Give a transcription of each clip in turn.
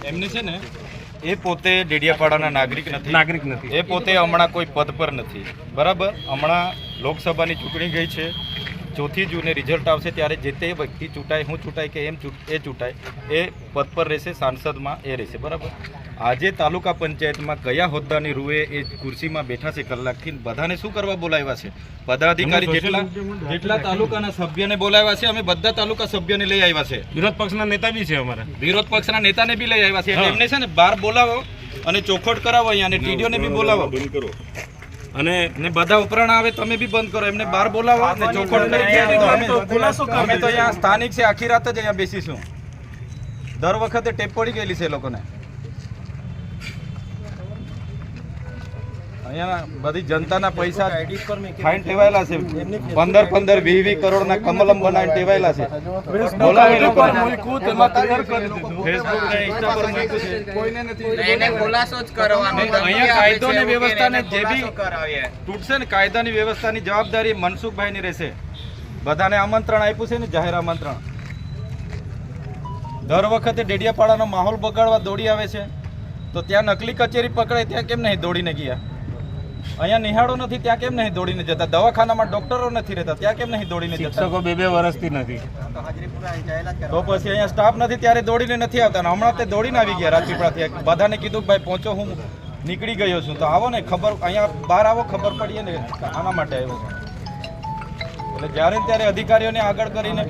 એમને છે ને એ પોતે ડેડિયાપાડાના નાગરિક નથી, એ પોતે હમણાં કોઈ પદ પર નથી, બરાબર. હમણાં લોકસભાની ચૂંટણી ગઈ છે, 4 જૂને રિઝલ્ટ આવશે ત્યારે જે તે વ્યક્તિ ચૂંટાય, હું ચૂંટાય કે એ ચૂંટાય, એ પદ પર રહેશે, સાંસદમાં એ રહેશે, બરાબર. આજે તાલુકા પંચાયતમાં કયા હોદ્દાની રૂએ એ ખુરશીમાં બેઠા છે કલાકથી, બધાને શું કરવા બોલાવ્યા છે? પદાધિકારી જેટલા તાલુકાના સભ્યને બોલાવ્યા છે, અમે બધા તાલુકા સભ્યને લઈ આવ્યા છે. વિરોધ પક્ષના નેતા બી છે અમારા, વિરોધ પક્ષના નેતાને બી લઈ આવ્યા છે. એમને છે ને બહાર બોલાવો અને ચોખવટ કરાવો, અહીંયા અને ટીડીઓને બી બોલાવો અને બધા ઉપરાણા આવે તમે બી બંધ કરો, એમને બહાર બોલાવો અને ચોખવટ કરી. અમે તો અહીંયા સ્થાનિક છે, આખી રાત જ અહીંયા બેસીશું. દર વખતે ટેપ પડી ગયેલી છે લોકોને. અહીંયા બધી જનતાના પૈસા ફાઈન ટેવાયેલા છે, 15-15, 20-20 કરોડના કમલમ બનાવીને ટેવાયેલા છે. બોલાવે લોકો ફેસબુક ને ઇન્સ્ટા પર મૂક્યું છે. કોઈને નથી. એને ખુલાસો જ કરવાનો. અહીંયા કાયદો અને વ્યવસ્થાને જે બી તૂટશે ને, કાયદાની વ્યવસ્થાની જવાબદારી મનસુખભાઈની રહેશે. બધાને આમંત્રણ આપ્યું છે ને, જાહેર આમંત્રણ. દર વખતે ડેડિયાપાડાનો માહોલ બગાડવા દોડી આવે છે, તો ત્યાં નકલી કચેરી પકડાય ત્યાં કેમ નહીં દોડીને ગયા? અહીંયા નિહાળો નથી ત્યાં કેમ નહીં દોડીને જતા? દવાખાનામાં ડોક્ટરો નથી રહેતા ત્યાં કેમ નહીં દોડીને જતા? શિક્ષકો 2 વર્ષથી નથી, તો પછી અહીંયા સ્ટાફ નથી ત્યારે દોડીને નથી આવતા. હમણાં તે દોડીને આવી ગયા રાજપીપળાથી. બધાને કીધું કે ભાઈ પહોંચો, હું નીકળી ગયો છું, તો આવો ને, ખબર અહીંયા બહાર આવો, ખબર પડીએ ને. આના માટે આવ્યો છે. એટલે જ્યારે ત્યારે અધિકારીઓને આગળ કરીને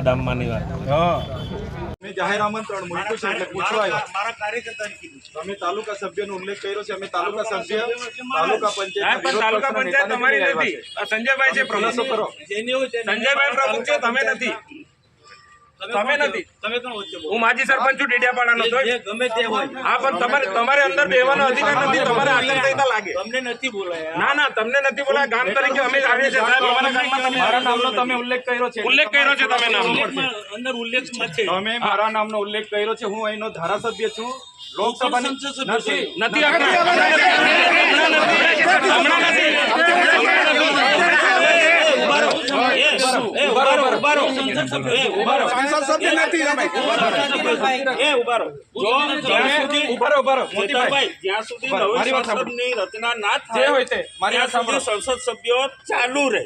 ડામવાની વાત. હા, મેં જાહેર આમંત્રણ મૂક્યું છે એટલે પૂછવા આવ્યા. મારા કાર્યકર્તાને કીધું અમે તાલુકા સભ્યનો ઉલ્લેખ કર્યો છે. અમે તાલુકા સભ્ય, તાલુકા પંચાયત, તાલુકા પંચાયત તમારી નથી. સંજયભાઈ છે પ્રમુખ, કરો. સંજયભાઈ પ્રમુખ છે, તમે નથી. તમે નથી. હું માજી સરપંચ છું ડેડિયાપાડાનો. ગમે તે હોય. હા, પણ તમારે અંદર બેવાનો અધિકાર નથી. તમારે આચારસંહિતા લાગે. તમને નથી બોલાયા. ના, તમને નથી બોલાયા. ગામ તરીકે અમે આવીએ છીએ સાહેબ. અમારા ગામમાં તમે મારા નામનો તમે ઉલ્લેખ કર્યો છે. ઉલ્લેખ કર્યો છે તમે નામનો. અંદર ઉલ્લેખમાં છે. તમે મારા નામનો ઉલ્લેખ કર્યો છે. હું અહીંનો ધારાસભ્ય છું. લોકસભાની નથી. સંસદ સભ્યો ચાલુ રહે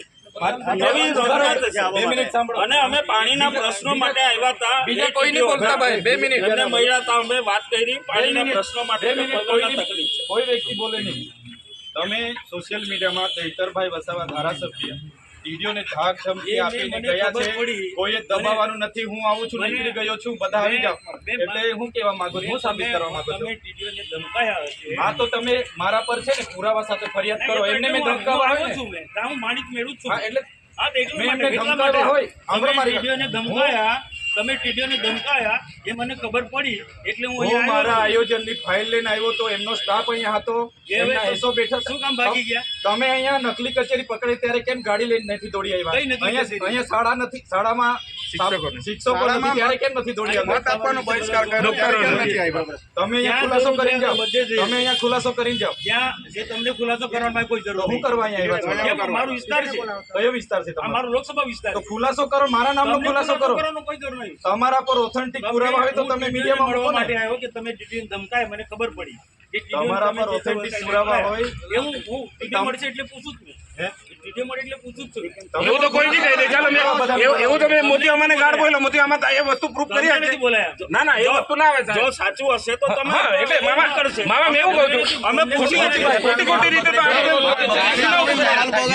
અને અમે પાણીના પ્રશ્નો માટે આવ્યા હતા. બીજા કોઈ નહીં બોલતા ભાઈ. 2 મિનિટ મળ્યા હતા, અમે વાત કરી પાણીના પ્રશ્નો માટે. કોઈ વ્યક્તિ બોલે નહીં. તમે સોશિયલ મીડિયામાં ચૈતરભાઈ વસાવા ધારાસભ્ય ટીડીઓને ધાક ધમકી આપીને ગયા છે. કોઈએ દબાવવાનું નથી. હું આવું છું, નીકળી ગયો છું, બધા આવી જાવ. એટલે હું કહેવા માંગુ છું, હું સાબિત કરવા માંગુ છું. હા, તો તમે મારા પર છે ને પુરાવા સાથે ફરિયાદ કરો. એમને મેં ધમકાવા હોય ને, હું માણિક મેળવું છું. હા, એટલે તમે ટીડીઓને ધમકાયા એ મને ખબર પડી, એટલે હું મારા આયોજનની ફાઇલ લઈને આવ્યો તો એમનો સ્ટાફ અહીંયા હતો. એસો બેઠા. શું કામ ભાગી ગયા? તમે અહીંયા નકલી કચેરી પકડી ત્યારે કેમ ગાડી લઈને નથી દોડી આવ્યા? અહીંયા શાળા નથી, શાળામાં શિક્ષકો નથી ત્યારે કેમ નથી દોડી આવ્યા? તમે અહીંયા ખુલાસો કરીને જાઓ. તમે અહીંયા ખુલાસો કરીને જાઓ. જે તમને ખુલાસો કરવાનો કોઈ જરૂર હું કરવા અહીંયા આવ્યા છો? મારો વિસ્તાર છે. કયો વિસ્તાર છે તમારો? મારો લોકસભા વિસ્તાર. તો ખુલાસો કરો, મારા નામનો ખુલાસો કરો. કોઈ જરૂર નહીં. તમારા પર ઓથેન્ટિક પુરાવા હોય તો તમે મીડિયામાં મળવા માટે આવ્યો કે તમે ટીડીઓને ધમકાય, મને ખબર પડી. તમારા પર ઓથેન્ટિક પુરાવા હોય એવું હું ટીડીઓ મળશે એટલે પૂછું છું. ટીડીઓ મળે એટલે પૂછું છું. એવું તો કોઈ નહીં કહી દે. ચાલો એવું તમે મોદી અમને ગાળ બોલો. મોદી આમાં એ વસ્તુ પ્રૂફ કરી નથી બોલાયા. ના, એ વસ્તુ ના આવે. જો સાચું હશે તો તમે એટલે મામા મેં એવું કહું છું, અમે ખોટી રીતે તો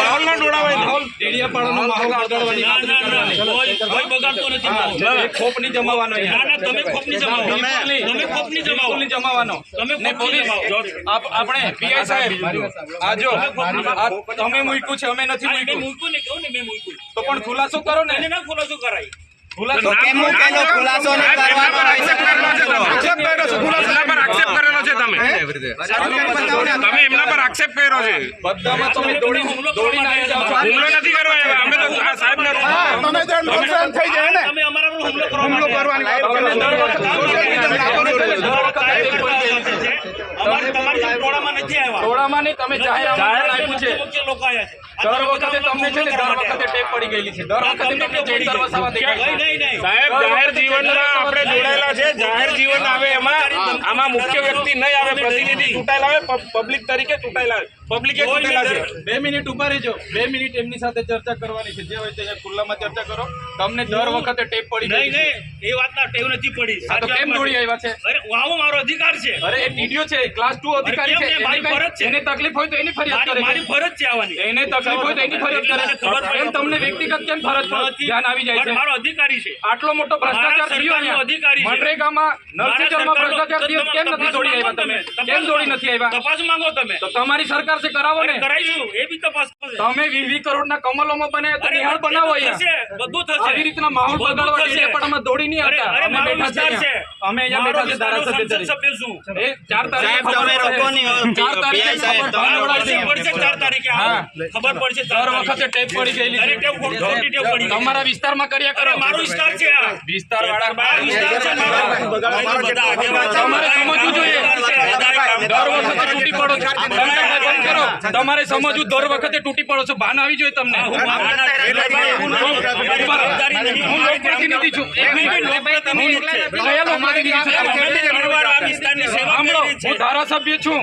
માહોલ ના ડોળાવાય. ડેડિયાપાડાનો માહોલ બગાડવાની કોઈ બગાડતો નથી. ખોપ નહીં જમાવાનો. તમે ખોપ નહીં જમાવો. તમે ખોપ નહીં જમાવો. નહીં જમાવાનો. તમે પોલીસ આપણે પીઆઈ સાહેબ આ જો તમે મૂક્યું છે, અમે નથી મૂક્યું. મૂક્યું ને કહું ને મેં મૂક્યું. તો પણ ખુલાસો કરો ને. ના ખુલાસો કરાય. ખુલાસો કેમ મૂકેલો? ખુલાસો ને કરવાનો આક્ષેપ કરેલો છે. આક્ષેપ કરેલો છે તમે એમના પર આક્ષેપ કર્યો છે. બધામાં તમે દોડીને આવી જાઓ છો. હુમલો નથી કરવો. અમે તો સાહેબ ને તમે નુકસાન થઈ જાય ને, તમે અમારા પર હુમલો કરવાની તમારી ટોળામાં નથી આવ્યા. ટોળામાં નહીં, તમે જાહેર આપ્યું છે. લોકો આવ્યા છે. દર વખતે તમને છે ને દર વખતે ટેપ પડી ગયેલી છે. દર વખતે તમને જૈન ધર્મ સભા દેખાય છે. સાહેબ, જાહેર જીવનમાં આપણે જોડાયેલા છે. જાહેર જીવન આવે એમાં આમાં મુખ્ય વ્યક્તિ નહીં આવે, પ્રતિનિધિ ચૂંટાયેલા આવે, પબ્લિક તરીકે ચૂંટાયેલા આવે, પબ્લિકે ચૂંટેલા છે. 2 મિનિટ ઉભા રહેજો. 2 મિનિટ એમની સાથે ચર્ચા કરવાની છે. જે હોય તે અહીંયા ખુલ્લામાં ચર્ચા કરો. તમને દર વખતે ટેપ પડી ગઈ છે. એ વાતના ટેવ નથી પડી. આ તો કેમ દોડી આવ્યા છે? અરે આવો મારો અધિકાર છે. અરે એ ટીડીઓ છે, ક્લાસ 2 અધિકારી છે. મારી ફરજ છે. એને તકલીફ હોય તો એની ફરિયાદ કરે. મારી ફરજ છે આવવાની. એને તકલીફ હોય તો એની ફરિયાદ કરે. કેમ તમને વ્યક્તિગત કેમ ફરજ પર ધ્યાન આવી જાય છે? મારો અધિકારી છે. આટલો મોટો ભ્રષ્ટાચાર થયો અહીંયા. અધિકારી છે. મનરેગામાં નરસિંહમાં ભ્રષ્ટાચાર થયો, કેમ નથી દોડી આવ્યા તમે? કેમ દોડી નથી આવ્યા? તપાસ માંગો તમે. તો તમારી સરકાર છે, કરાવો ને. કરાઈશું, એ બી તપાસ કરશે. તમે 20 કરોડના કમલોમાં બનાવ્યા તો નિહાળ બનાવો અહીંયા. બધું થશે. આવી રીતના માહોલ બગાડવા ડેડિયાપાડામાં દોડી નહીં આવતા. અરે અમે મારો બેઠા વિસ્તાર છે. અમે અહીંયા બેઠા છે ધારાસભ્ય તરીકે. સભ્ય છું. એ 4 તારીખે ખબર પડશે. 4 તારીખે ખબર પડશે. 4 તારીખે હા. ખબર પડશે. દર વખતે ટેપ પડી ગયેલી અરે છે. ટેવ ખોટી ટેવ પડી. તમારા વિસ્તારમાં કર્યા કરો. અરે મારો વિસ્તાર છે આ. વિસ્તારવાળા મારો વિસ્તાર છે મારો. બધા આગેવાન છે. તમારે સમજવું જોઈએ. દર વખતે તૂટી પડો છો. બંધ કરો. તમારે સમજવું, દર વખતે તૂટી પડો છો. ભાન આવી જોઈએ તમને. હું લોકપ્રતિનિધિ છું. એક મિનિટ. કયા લોકપ્રતિનિધિ છો તમે? સાંભળો, હું ધારાસભ્ય છું.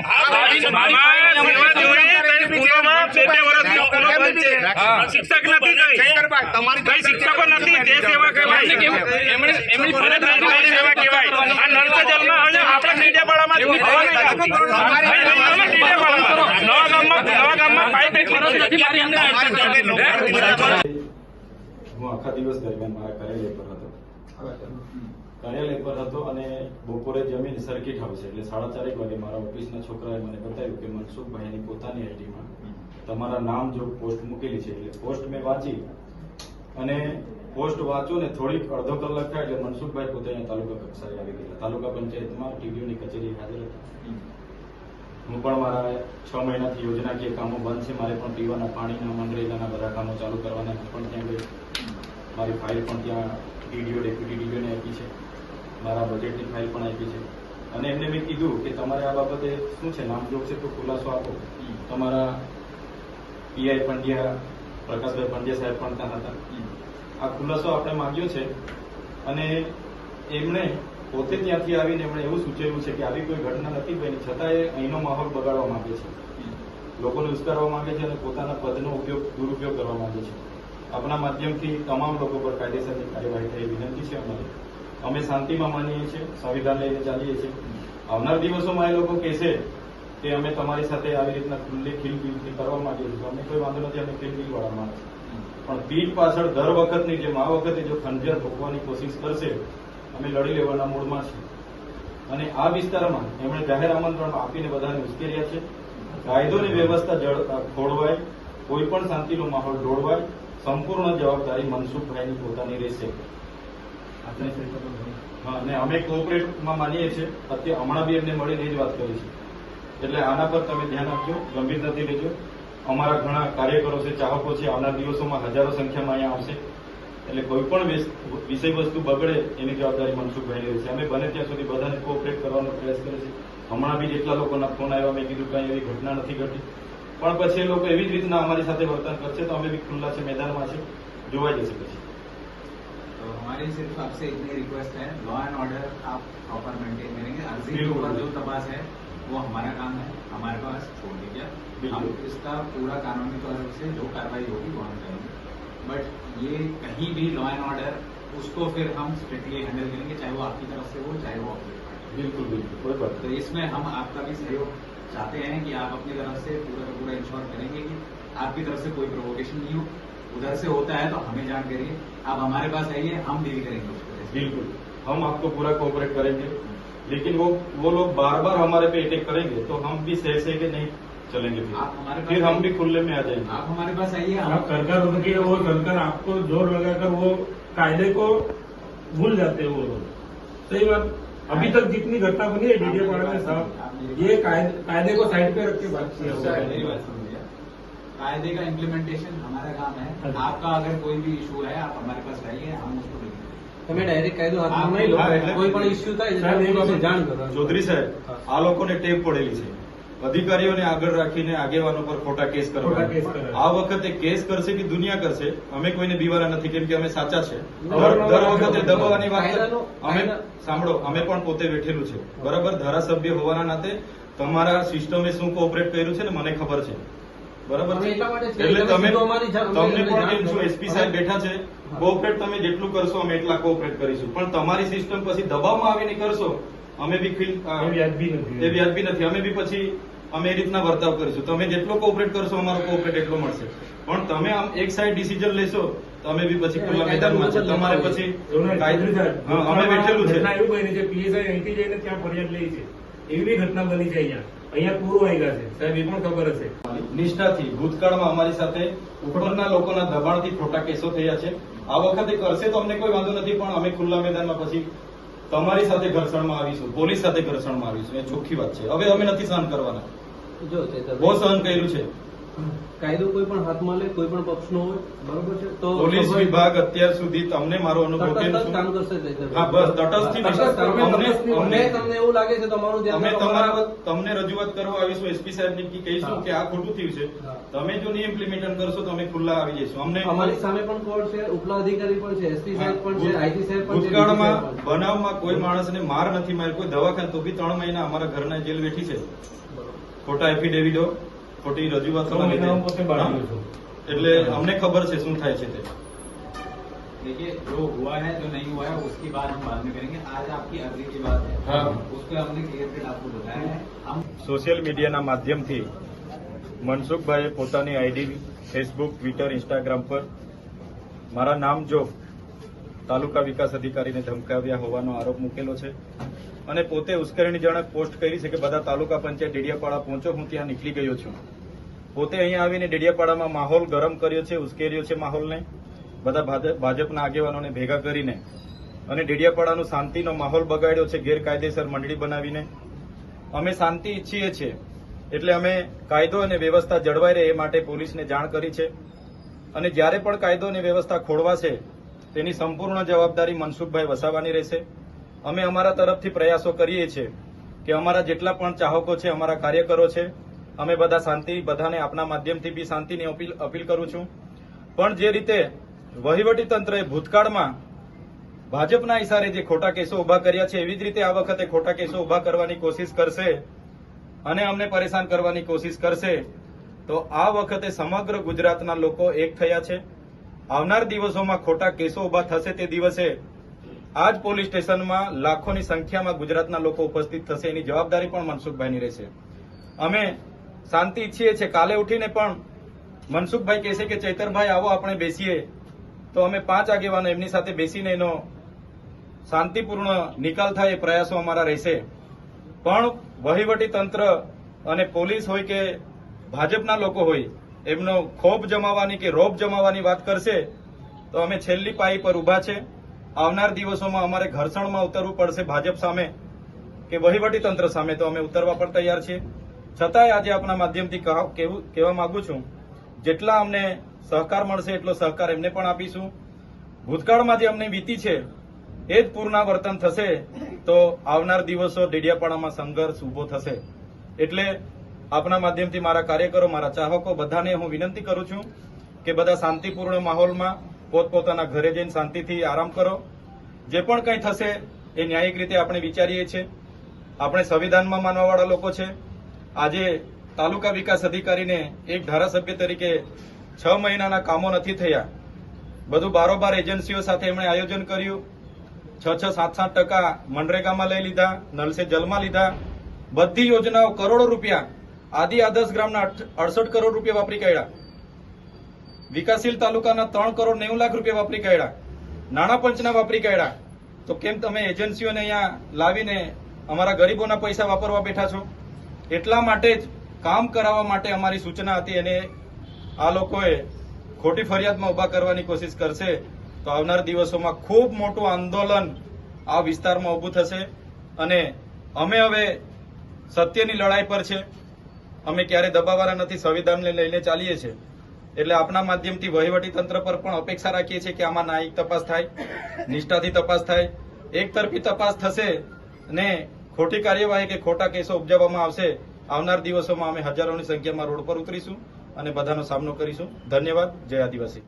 શિક્ષક નથી તમારી શિક્ષકો નથી. તે સેવા કહેવાય. એમની ફરજ નથી. સેવા કહેવાય. આ નર્સ જલમાં હવે આપણે ડેડિયાપાડામાં નવા ગામમાં પાઇપ ફરજ નથી મારી અમને. હું આખા દિવસ દરમિયાન મારા કાર્યાલય પર હતો અને બપોરે જમીન સર્કિટ હાઉસ એટલે 4:30 વાગે મારા ઓફિસના છોકરાએ મને બતાવ્યું કે મનસુખભાઈની પોતાની આઈડીમાં તમારા નામ જો પોસ્ટ મૂકેલી છે. એટલે પોસ્ટ મેં વાંચી અને પોસ્ટ વાંચો ને થોડીક અડધો કલાક થાય એટલે મનસુખભાઈ પોતે અહીંયા તાલુકા કક્ષાએ આવી ગયા. તાલુકા પંચાયતમાં ટીડીઓની કચેરી હાજર હતી. હું પણ મારા 6 મહિનાથી યોજનાકીય કામો બંધ છે. મારે પણ પીવાના પાણીના મનરેગાના બધા કામો ચાલુ કરવાના. હું પણ ત્યાં ગઈ. મારી ફાઇલ પણ ત્યાં ટીડીઓ ડેપ્યુટી ટીડીઓને આપી છે. મારા બજેટની ફાઇલ પણ આપી છે. અને એમને મેં કીધું કે તમારે આ બાબતે શું છે, નામજોગ છે તો ખુલાસો આપો. તમારા પીઆઈ પંડ્યા, પ્રકાશભાઈ પંડ્યા સાહેબ પણ ત્યાં હતા. આ ખુલાસો આપણે માંગ્યો છે અને એમણે પોતે ત્યાંથી આવીને એમણે એવું સૂચવ્યું છે કે આવી કોઈ ઘટના નથી બની, છતાં એ અહીંનો માહોલ બગાડવા માંગે છે, લોકોને ઉશ્કેરવા માંગે છે અને પોતાના પદનો દુરુપયોગ કરવા માંગે છે. આપણા માધ્યમથી તમામ લોકો પર કાયદેસરની કાર્યવાહી થઈ વિનંતી છે અમારી. અમે શાંતિમાં માનીએ છીએ, સંવિધાન લઈને ચાલીએ છીએ. આવનાર દિવસોમાં એ લોકો કહેશે કે અમે તમારી સાથે આવી રીતના ખુલ્લી ખીલબીલથી કરવા માંગીએ છીએ, અમે કોઈ વાંધો નથી, અમે ખીલબીલ વાળા માણસ. પણ પીઠ પાછળ દર વખતની જેમ આ વખતે જો ખંજર ઠોકવાની કોશિશ કરશે, અમે લડી લેવાના મૂડમાં છીએ. અને આ વિસ્તારમાં એમણે જાહેર આમંત્રણ આપીને બધાને ઉશ્કેર્યા છે. કાયદોની વ્યવસ્થા ખોળવાય, કોઈ પણ શાંતિનો માહોલ દોડવાય, સંપૂર્ણ જવાબદારી મનસુખભાઈની પોતાની રહેશે. અને અમે કોઓપરેટમાં માનીએ છીએ. અત્યારે હમણાં બી એમને મળીને એ જ વાત કરી છે. એટલે આના પર તમે ધ્યાન આપજો, ગંભીરતાથી લેજો. અમારા ઘણા કાર્યકરો છે, ચાહકો છે, આવનાર દિવસોમાં હજારો સંખ્યામાં અહીંયા આવશે. એટલે કોઈ પણ વિષય વસ્તુ બગડે એની જવાબદારી મનસુખભાઈની રહેશે. અમે બને ત્યાં સુધી બધાને કોઓપરેટ કરવાનો પ્રયાસ કરીએ છીએ. હમણાં બી જેટલા લોકોના ફોન આવ્યા મેં કીધું કઈ એવી ઘટના નથી ઘટી, પણ પછી એ લોકો એવી જ રીતના અમારી સાથે વર્તન કરશે તો અમે બી ખુલ્લા છે, મેદાનમાં છે, જોવાઈ જશે પછી. तो हमारी सिर्फ आपसे इतनी रिक्वेस्ट है, लॉ एंड ऑर्डर आप प्रॉपर मेंटेन करेंगे. अर्जी के ऊपर जो तपास है वो हमारा काम है, हमारे पास छोड़ दीजिए. हम इसका पूरा कानूनी तौर से जो कार्रवाई होगी वो हम करेंगे. बट ये कहीं भी लॉ एंड ऑर्डर उसको फिर हम स्ट्रिक्टली हैंडल करेंगे, चाहे वो आपकी तरफ से हो चाहे वो अपनी तरफ से. बिल्कुल बिल्कुल कोई बात तो इसमें हम आपका भी सहयोग चाहते हैं कि आप अपनी तरफ से पूरा का पूरा इंश्योर करेंगे कि आपकी तरफ से कोई प्रोवोकेशन नहीं हो. उधर से होता है तो हमें जान करिए, आप हमारे पास आइए, हम डील करेंगे उसको. बिल्कुल हम आपको पूरा कोऑपरेट करेंगे. लेकिन वो लोग बार बार हमारे पे अटैक करेंगे तो हम भी सह के नहीं चलेंगे. आप हमारे फिर हम भी खुले में आ जाएंगे. आप हमारे पास आइए. आप कर उनके वो कर आपको जोर लगाकर वो कायदे को भूल जाते हैं वो लोग. सही बात. अभी तक जितनी घटना बनी है डीडीएपाड़ा में साहब, ये कायदे को साइड पे रख के बात किया हुआ है. मेरी बात सुनिए, कायदे का इम्प्लीमेंटेशन हमारा काम है. आपका अगर कोई भी इशू है आप हमारे पास लाइए, हम उसको देखेंगे. તમે ડાયરેક્ટ કાયદો હાથમાં નહીં લો. કોઈ પણ ઇસ્યુ થાય ચૌધરી સાહેબ, આ લોકોને ટેપ પડેલી છે. અધિકારીઓને આગળ રાખીને આગેવાનો પર ખોટા કેસ ખોટા કેસ કરવા. કરવા. આ વખતે કેસ કરશે કે દુનિયા કરશે, અમે કોઈને બીવારા નથી, કેમ કે અમે સાચા છે. અવારનવાર દર વખતે દબાવવાની વાત કાયદાનો- અમે સાંભળો, અમે પણ પોતે વેઠેલું છે, બરાબર. ધારાસભ્ય હોવાના નાતે તમારા સિસ્ટમે શું કોઓપરેટ કર્યું છે ને મને ખબર છે, બરાબર અમે છે. એટલા માટે જ એટલે તમે તમે સીધું અમારી જાણ- તમને અમને પણ જાણ કેમ છો, કરો. એસપી સાહેબ બેઠા છે, કોઓપરેટ તમે જેટલું કરશો અમે એટલા કોઓપરેટ કરીશું, પણ તમારી સિસ્ટમ પછી દબાવમાં આવીને કરશો અમે બી ફીલ એ વ્યાજબી નથી. એ વ્યાજબી નથી. અમે બી પછી અમે એ રીતના વર્તાવ કરીશું. તમે જેટલો કોઓપરેટ કરશો અમારો કોઓપરેટ એટલો મળશે, પણ તમે આમ એક સાઈડ ડિસિઝન લેશો તો અમે બી પછી ખુલ્લા મેદાનમાં છે. તમારે પછી એવું નથી, હા, અમે બેઠેલું છે. ઘટના એવું બની છે, પીએસઆઈ અહીંથી જઈને ત્યાં ફરિયાદ લઈ છે, એવી બી ઘટના બની છે અહીંયા પૂરું આવી ગયા છે સાહેબ, એ પણ ખબર હશે. નિષ્ઠાથી ભૂતકાળમાં અમારી સાથે ઉપરના લોકોના દબાણથી ખોટા કેસો થયા છે. આ વખતે કરશે તો અમને કોઈ વાંધો નથી, પણ અમે ખુલ્લા મેદાનમાં પછી તમારી સાથે ઘર્ષણમાં આવીશું, પોલીસ સાથે ઘર્ષણમાં આવીશું. એ ચોખ્ખી વાત છે. હવે અમે નથી સહન કરવાના, જો ચેતરભાઈ, બહુ સહન કર્યું છે. કાયદો કોઈ પણ હાથમાં લે, કોઈ પણ પક્ષનો હોય, બરોબર છે, તો પોલીસ વિભાગ અત્યાર સુધી તમને મારો અનુભવ કેમ તટસ્થ છું? કામ કરશે ચેતરભાઈ. હા, બસ તટસ્થથી તટસ્થ કામ કરશે. અમને- અમને તમને એવું લાગે છે તમારું ધ્યાન અમે રાખો, તમારા તમને રજૂઆત કરવા આવીશું, એસપી સાહેબ ને કહીશું કે આ ખોટું થયું છે. હા. તમે જો નહીં ઇમ્પ્લિમેન્ટ કરશો તો અમે ખુલ્લા આવી જઈશું. અમને અમારી સામે પણ કોર્ટ છે, ઉપલા અધિકારી પણ છે, એસપી સાહેબ પણ છે, આઈટી સાહેબ પણ છે, ભૂતકાળમાં DG સાહેબ પણ છે. બનાવમાં કોઈ માણસને માર નથી માર્યો, કોઈ દવાખાને તો બી 3 મહિના અમારા ઘરના જેલ બેઠી છે. ખોટા એફિડેવિટો, ખોટી રજૂઆતો 3 મહિનામાં પોતે બાળ્યો છું. એટલે અમને ખબર છે શું થાય છે તે. देखिए जो हुआ है जो नहीं हुआ है उसकी बात हम बाद में करेंगे। आज आपकी अर्जी की बात है, हाँ। उसको हमने क्लियर कट आपको बताया है। हम સોશિયલ મીડિયાના માધ્યમથી મનસુખભાઈએ પોતાની આઈડી ફેસબુક, ટ્વિટર, ઇન્સ્ટાગ્રામ પર મારા નામ જો તાલુકા વિકાસ અધિકારીને ધમકાવ્યા હોવાનો આરોપ મૂકેલો છે અને પોતે ઉશ્કેરણીજનક પોસ્ટ કરી છે કે બધા તાલુકા પંચાયત ડેડિયાપાડા પહોંચો, હું ત્યાં નીકળી ગયો છું. પોતે અહીંયા આવીને ડેડિયાપાડામાં માહોલ ગરમ કર્યો છે, ઉશ્કેર્યો છે માહોલને, બધા ભાજપના આગેવાનોને ભેગા કરીને અને ડેડિયાપાડાનું શાંતિનો માહોલ બગાડ્યો છે ગેરકાયદેસર મંડળી બનાવીને. અમે શાંતિ ઈચ્છીએ છીએ એટલે અમે કાયદો અને વ્યવસ્થા જળવાઈ રહે એ માટે પોલીસને જાણ કરી છે અને જ્યારે પણ કાયદો અને વ્યવસ્થા ખોળવાશે તેની સંપૂર્ણ જવાબદારી મનસુખભાઈ વસાવવાની રહેશે. અમે અમારા તરફથી પ્રયાસો કરીએ છીએ કે અમારા જેટલા પણ ચાહકો છે, અમારા કાર્યકરો છે, અમે બધા શાંતિ, બધાને આપના માધ્યમથી બી શાંતિની અપીલ કરું છું. પણ જે રીતે વહીવટી તંત્રએ ભૂતકાળમાં ભાજપના ઇશારે જે ખોટા કેસો ઉભા કર્યા છે એવી જ રીતે આ વખતે ખોટા કેસો ઉભા કરવાની કોશિશ કરશે અને અમને પરેશાન કરવાની કોશિશ કરશે તો આ વખતે સમગ્ર ગુજરાતના લોકો એક થયા છે. આવનાર દિવસોમાં ખોટા કેસો ઉભા થશે તે દિવસે આ જ પોલીસ સ્ટેશનમાં લાખોની સંખ્યામાં ગુજરાતના લોકો ઉપસ્થિત થશે, એની જવાબદારી પણ મનસુખભાઈની રહેશે. અમે શાંતિ ઈચ્છીએ છીએ. કાલે ઉઠીને પણ મનસુખભાઈ કહેશે કે ચૈતરભાઈ આવો આપણે બેસીએ, તો અમે 5 આગેવાનો એમની સાથે બેસીને એનો શાંતિપૂર્ણ નિકાલ થાય એ પ્રયાસો અમારા રહેશે. પણ વહીવટી તંત્ર અને પોલીસ હોય કે ભાજપના લોકો હોય એમનો ખોફ જમાવવાની કે રોપ જમાવવાની વાત કરશે તો અમે છેલ્લી પાઈ પર ઉભા છે. આવનાર દિવસોમાં અમારે ઘર્ષણમાં ઉતરવું પડશે ભાજપ સામે કે વહીવટી તંત્ર સામે, તો અમે ઉતરવા પણ તૈયાર છીએ. છતાંય આજે આપણા માધ્યમથી કહેવા માંગુ છું, જેટલા અમને સહકાર મળશે એટલો સહકાર એમને પણ આપીશું. ભૂતકાળમાં જે અમને વીતી છે એ જ પુનરાવર્તન થશે તો આવનાર દિવસો ડેડિયાપાડામાં સંઘર્ષ ઉભો થશે. એટલે આપના માધ્યમથી મારા કાર્યકરો, મારા ચાહકો બધાને હું વિનંતી કરું છું કે બધા શાંતિપૂર્ણ માહોલમાં પોતપોતાના ઘરે જઈને શાંતિથી આરામ કરો. જે પણ કંઈ થશે એ ન્યાયિક રીતે આપણે વિચારીએ છીએ. આપણે સંવિધાનમાં માનવાવાળા લોકો છે. આજે તાલુકા વિકાસ અધિકારીને એક ધારાસભ્ય તરીકે 6 મહિનાના કામો નથી થયા. બધું બારોબાર એજન્સીઓ સાથે એમણે આયોજન કર્યું. 6-7% મનરેગામાં લઈ લીધા, નલ સે જલમાં લીધા. બધી યોજનાઓ કરોડો રૂપિયા, આદિ આદર્શ ગ્રામના 68 કરોડ રૂપિયા વાપરી કાઢ્યા. વિકાસશીલ તાલુકાના 3 કરોડ 90 લાખ રૂપિયા વાપરી કાઢ્યા. નાણાં પંચના વાપરી કાઢ્યા. તો કેમ તમે એજન્સીઓને અહીંયા લાવીને અમારા ગરીબોના પૈસા વાપરવા બેઠા છો? એટલા માટે જ કામ કરાવવા માટે અમારી સૂચના હતી અને આ લોકોએ ખોટી ફરિયાદમાં ઉભા કરવાની કોશિશ કરશે તો આવનાર દિવસોમાં ખૂબ મોટું આંદોલન આ વિસ્તારમાં ઉભું થશે. અને અમે હવે સત્યની લડાઈ પર છે. અમે ક્યારે દબાવવાના નથી, સંવિધાનને લઈને ચાલીએ છીએ. એટલે આપના માધ્યમથી વહીવટી તંત્ર પર પણ અપેક્ષા રાખીએ છીએ કે આમાં ન્યાયિક તપાસ થાય, નિષ્ઠાથી તપાસ થાય. એક તરફી તપાસ થશે ને ખોટી કાર્યવાહી કે ખોટા કેસો ઉપજાવવામાં આવશે આવનાર દિવસોમાં અમે હજારોની સંખ્યામાં રોડ પર ઉતરીશું અને બધાનો સામનો કરીશું. ધન્યવાદ. જય આદિવાસી.